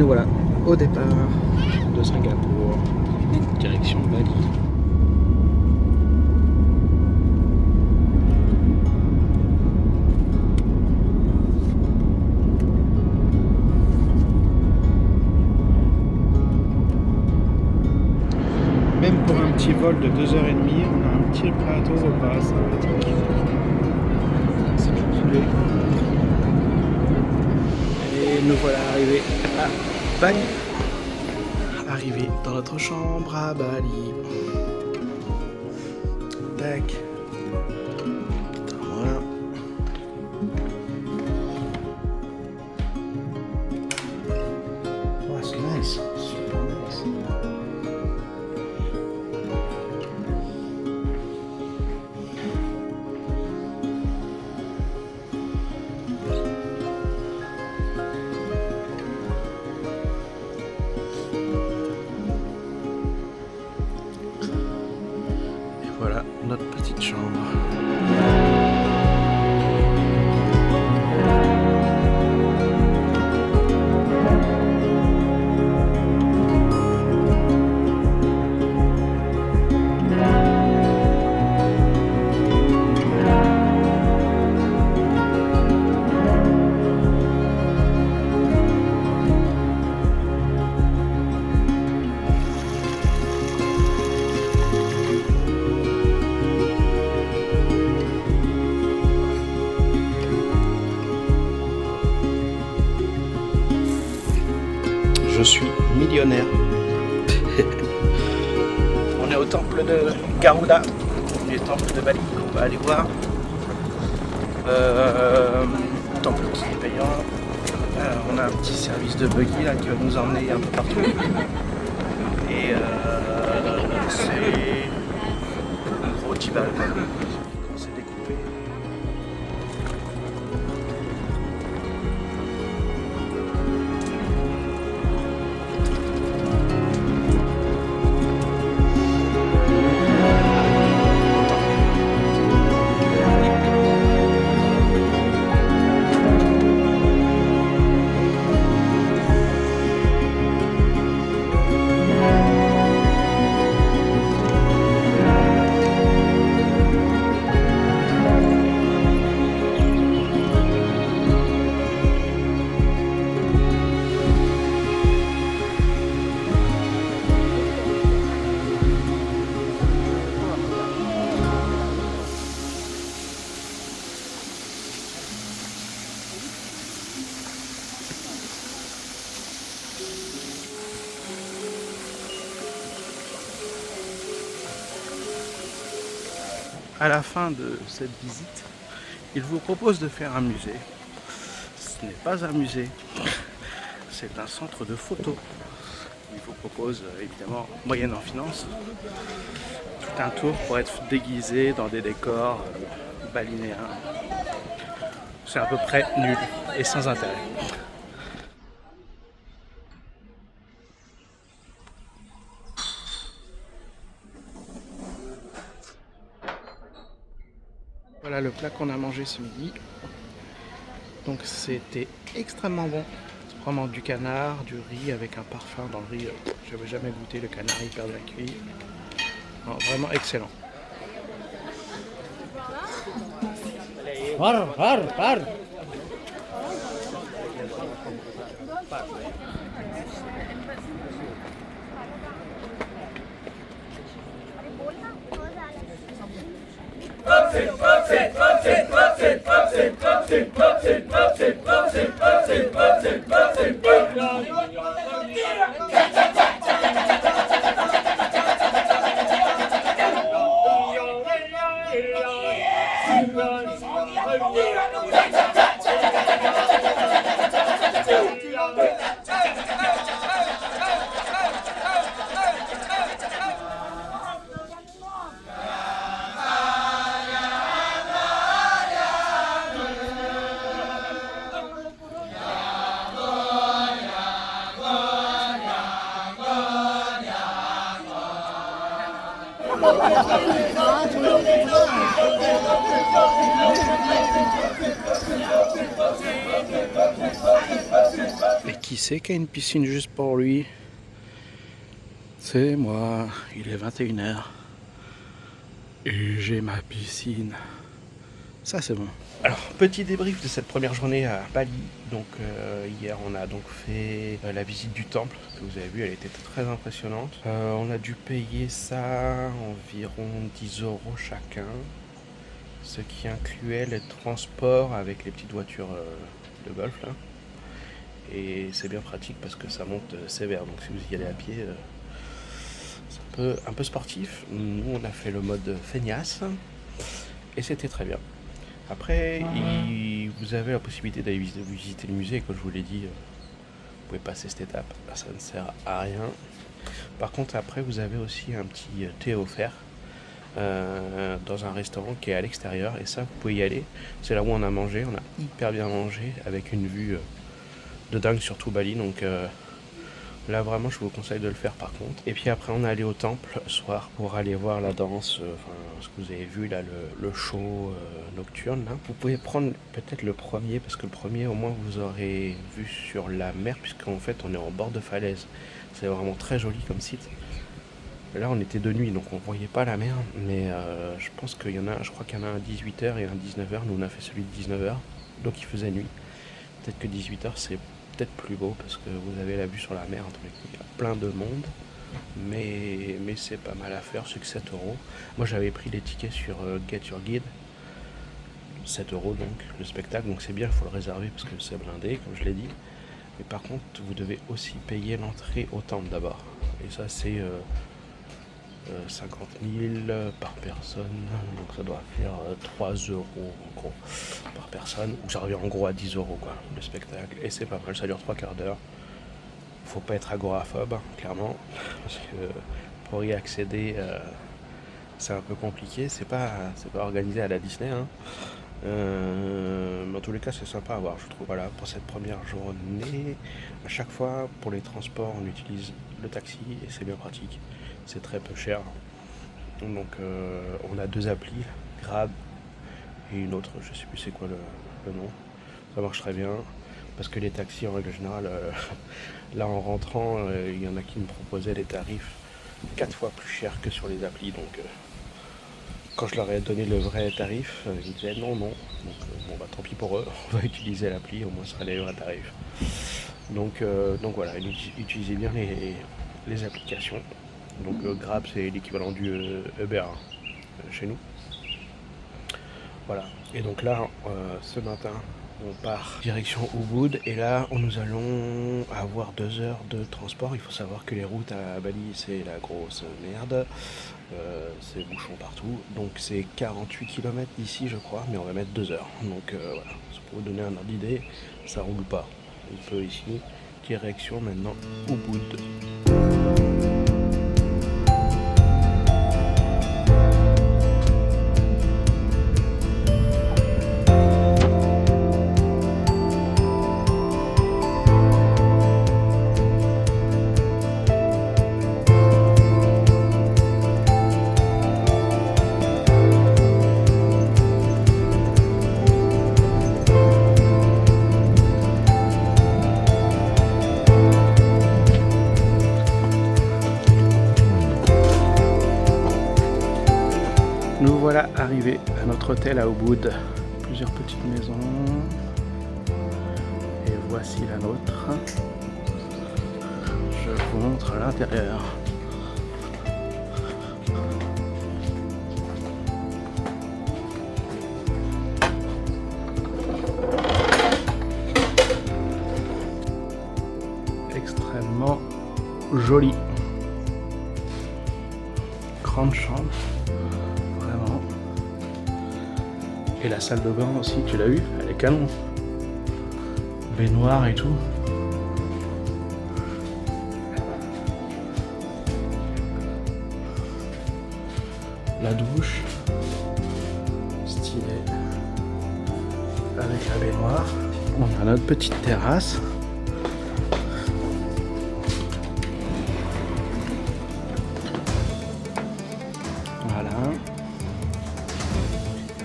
nous voilà au départ de Singapour, direction Bali. Même pour un petit vol de 2h30, on a un petit plateau repas sympathique. C'est du poulet. Et nous voilà arrivés à Bali. Arrivés dans notre chambre à Bali. Tac. Voilà. Oh, c'est nice. Super nice. Voilà notre petite chambre. Je suis millionnaire. On est au temple de Garuda, le temple de Bali qu'on va aller voir. Temple qui est payant. On a un petit service de buggy là qui va nous emmener un peu partout. Et c'est un gros tibal qu'on s'est découpé. À la fin de cette visite, il vous propose de faire un musée. Ce n'est pas un musée, c'est un centre de photos. Il vous propose évidemment, moyennant finance, tout un tour pour être déguisé dans des décors balinéens. C'est à peu près nul et sans intérêt. Voilà le plat qu'on a mangé ce midi. Donc c'était extrêmement bon. C'est vraiment du canard, du riz avec un parfum dans le riz. J'avais jamais goûté le canard hyper bien cuit. Non, vraiment excellent. sait qu'il y a une piscine juste pour lui. C'est moi, il est 21h. Et j'ai ma piscine. Ça c'est bon. Alors, petit débrief de cette première journée à Bali. Donc hier on a donc fait la visite du temple que vous avez vu, elle était très impressionnante. On a dû payer ça environ 10 € chacun, ce qui incluait les transports avec les petites voitures de golf là. Et c'est bien pratique parce que ça monte sévère, donc si vous y allez à pied, c'est un peu sportif. Nous on a fait le mode feignasse et c'était très bien. Après, vous avez la possibilité d'aller visiter le musée, comme je vous l'ai dit, vous pouvez passer cette étape, ça ne sert à rien. Par contre, après, vous avez aussi un petit thé offert dans un restaurant qui est à l'extérieur, et ça, vous pouvez y aller. C'est là où on a mangé, on a hyper bien mangé, avec une vue de dingue sur tout Bali, donc là vraiment je vous conseille de le faire par contre. Et puis après on est allé au temple soir pour aller voir la danse, ce que vous avez vu là, le show nocturne là. Vous pouvez prendre peut-être le premier, parce que le premier au moins vous aurez vu sur la mer, puisqu'en fait on est en bord de falaise. C'est vraiment très joli comme site. Là on était de nuit donc on voyait pas la mer, mais je pense qu'il y en a, je crois qu'il y en a un à 18h et un à 19h. Nous on a fait celui de 19h, donc il faisait nuit. Peut-être que 18h c'est peut-être plus beau parce que vous avez la vue sur la mer, il y a plein de monde, mais c'est pas mal à faire, c'est que 7 €. Moi j'avais pris les tickets sur Get Your Guide, 7 € donc le spectacle, donc c'est bien, il faut le réserver parce que c'est blindé comme je l'ai dit. Mais par contre vous devez aussi payer l'entrée au temple d'abord, et ça c'est 50 000 par personne, donc ça doit faire 3 € en gros par personne, ou ça revient en gros à 10 € quoi, le spectacle, et c'est pas mal, ça dure 3/4 d'heure. Faut pas être agoraphobe, hein, clairement, parce que pour y accéder, c'est un peu compliqué, c'est pas organisé à la Disney, hein. Mais en tous les cas c'est sympa à voir, je trouve. Voilà pour cette première journée. À chaque fois pour les transports on utilise le taxi et c'est bien pratique, c'est très peu cher. Donc on a 2 applis, Grab et une autre, je sais plus c'est quoi le nom. Ça marche très bien parce que les taxis en règle générale, là en rentrant, il y en a qui me proposaient des tarifs 4 fois plus chers que sur les applis, donc quand je leur ai donné le vrai tarif, ils disaient non. Donc bon bah tant pis pour eux, on va utiliser l'appli, au moins ce sera les vrais tarifs. Donc voilà, utilisez bien les applications. Donc Grab c'est l'équivalent du Uber chez nous. Voilà. Et donc là, ce matin, on part direction Ubud, et là nous allons avoir 2 heures de transport. Il faut savoir que les routes à Bali c'est la grosse merde, c'est bouchon partout, donc c'est 48 km d'ici je crois, mais on va mettre 2 heures, donc voilà, pour vous donner un ordre d'idée, ça roule pas un peu ici. Direction maintenant Ubud. Nous voilà arrivés à notre hôtel à Ubud. Plusieurs petites maisons. Et voici la nôtre. Je vous montre l'intérieur. Extrêmement joli. Grande chambre. Et la salle de bain aussi, tu l'as vu, elle est canon. Baignoire et tout. La douche. Stylé. Avec la baignoire. On a notre petite terrasse. Voilà.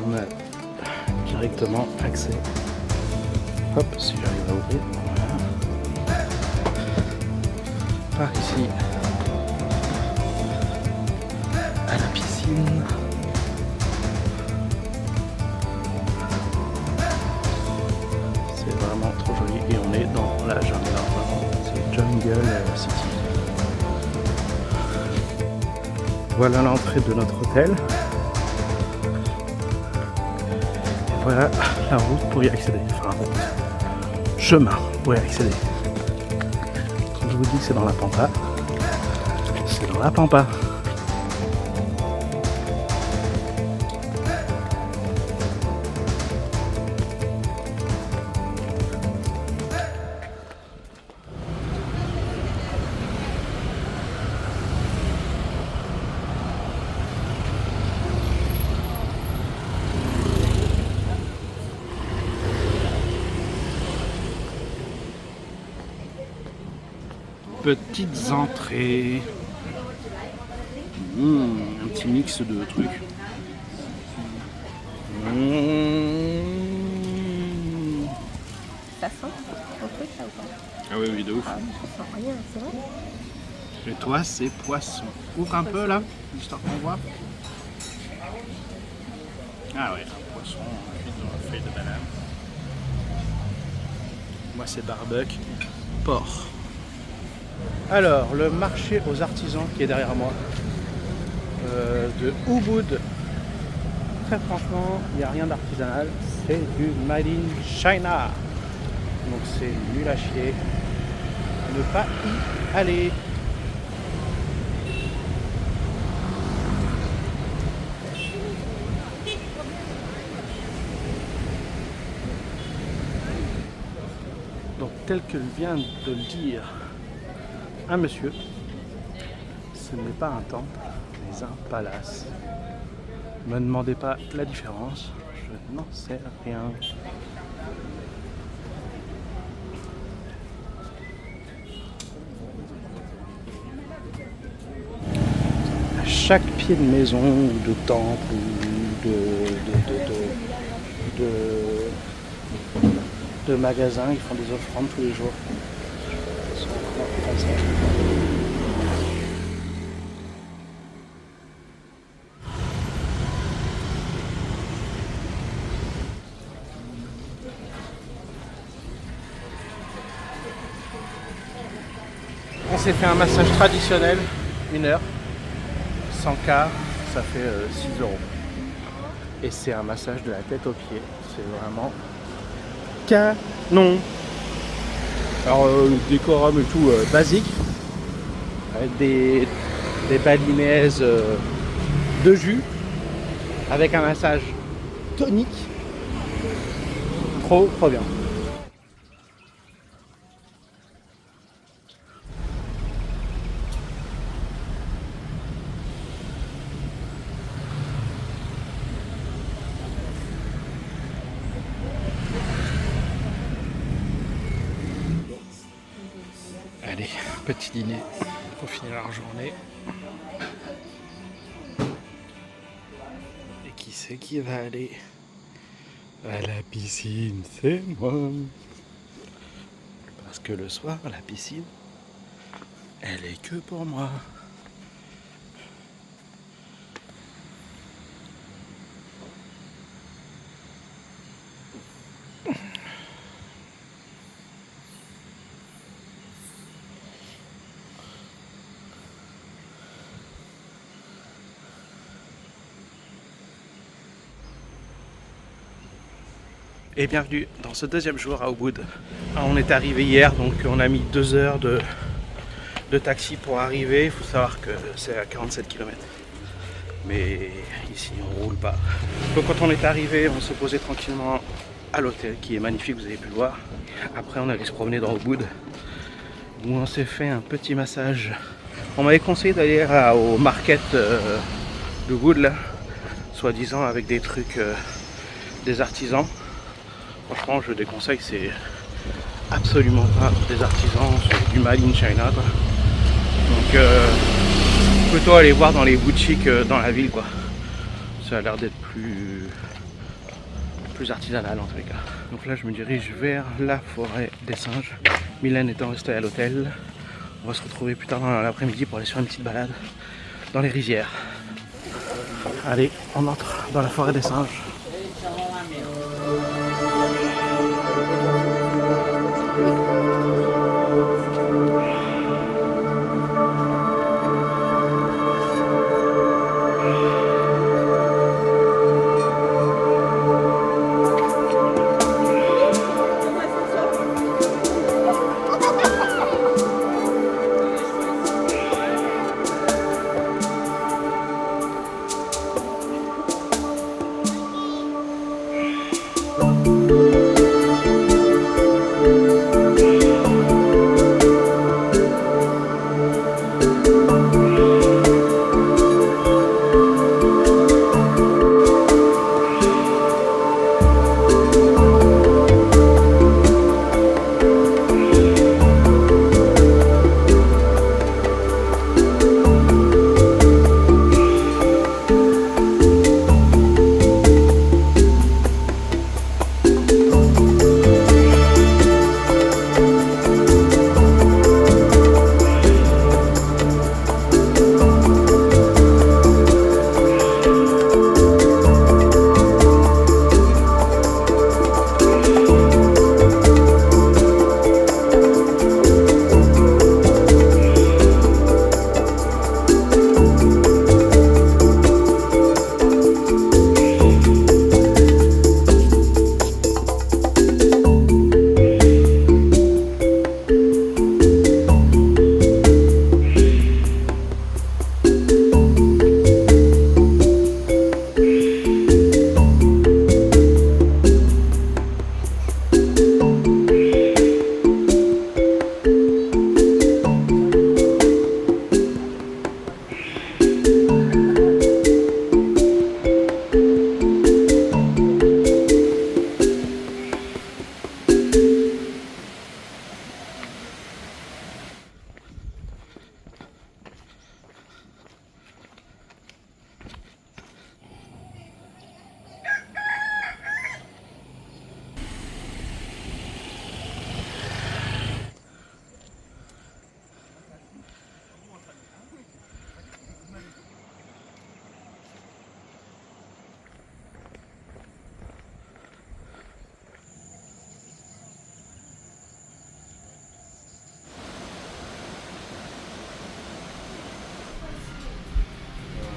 On a directement accès. Hop, si j'arrive à ouvrir. Voilà. part ici à la piscine. C'est vraiment trop joli et on est dans la jungle, vraiment. C'est Jungle City. Voilà l'entrée de notre hôtel. Et voilà la route pour y accéder. Enfin, route. Chemin pour y accéder. Quand je vous dis que c'est dans la pampa, c'est dans la pampa. Petites entrées. Un petit mix de trucs. Ça sent ton truc là ou pas? Ah oui, oui, de ouf. Ah, ça sent rien, c'est vrai? Et toi, c'est poisson. Ouvre un peu là, histoire qu'on voit. Ah ouais, un poisson cuit dans la feuille de banane. Moi, c'est barbecue, porc. Alors, le marché aux artisans qui est derrière moi, de Ubud. Très franchement, il n'y a rien d'artisanal, c'est du Made in China. Donc c'est nul à chier. Ne pas y aller. Donc tel que vient de le dire un monsieur, ce n'est pas un temple, mais un palace. Ne me demandez pas la différence, je n'en sais rien. À chaque pied de maison ou de temple ou de magasin, ils font des offrandes tous les jours. Ils sont comme ça. On s'est fait un massage traditionnel, 1 heure, 100 quart, ça fait 6 €. Et c'est un massage de la tête aux pieds, c'est vraiment canon. Alors décorum et tout basique, avec des balinaises de jus, avec un massage tonique, trop bien. Allez, petit dîner pour finir la journée. Et qui c'est qui va aller à la piscine? C'est moi. Parce que le soir, la piscine, elle est que pour moi. Et bienvenue dans ce deuxième jour à Ubud. On est arrivé hier, donc on a mis 2 heures de taxi pour arriver. Il faut savoir que c'est à 47 km. Mais ici on roule pas. Donc quand on est arrivé, on s'est posé tranquillement à l'hôtel qui est magnifique, vous avez pu le voir. Après on allait se promener dans Ubud où on s'est fait un petit massage. On m'avait conseillé d'aller au market de Ubud là, soi-disant avec des trucs des artisans. Franchement, je déconseille, c'est absolument pas des artisans, c'est du Made in China quoi. Donc plutôt aller voir dans les boutiques dans la ville quoi. Ça a l'air d'être plus artisanal en tous les cas. Donc là je me dirige vers la forêt des singes. Mylène étant restée à l'hôtel, On va se retrouver plus tard dans l'après-midi pour aller sur une petite balade dans les rizières. Allez, on entre dans la forêt des singes.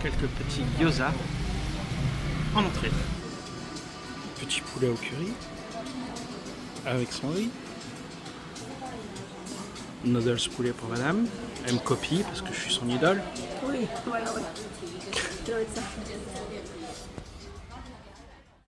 Quelques petits gyoza en entrée. Petit poulet au curry avec son riz. Noodles poulet pour madame. Elle me copie parce que je suis son idole. Oui, voilà, ouais. Ça doit être ça.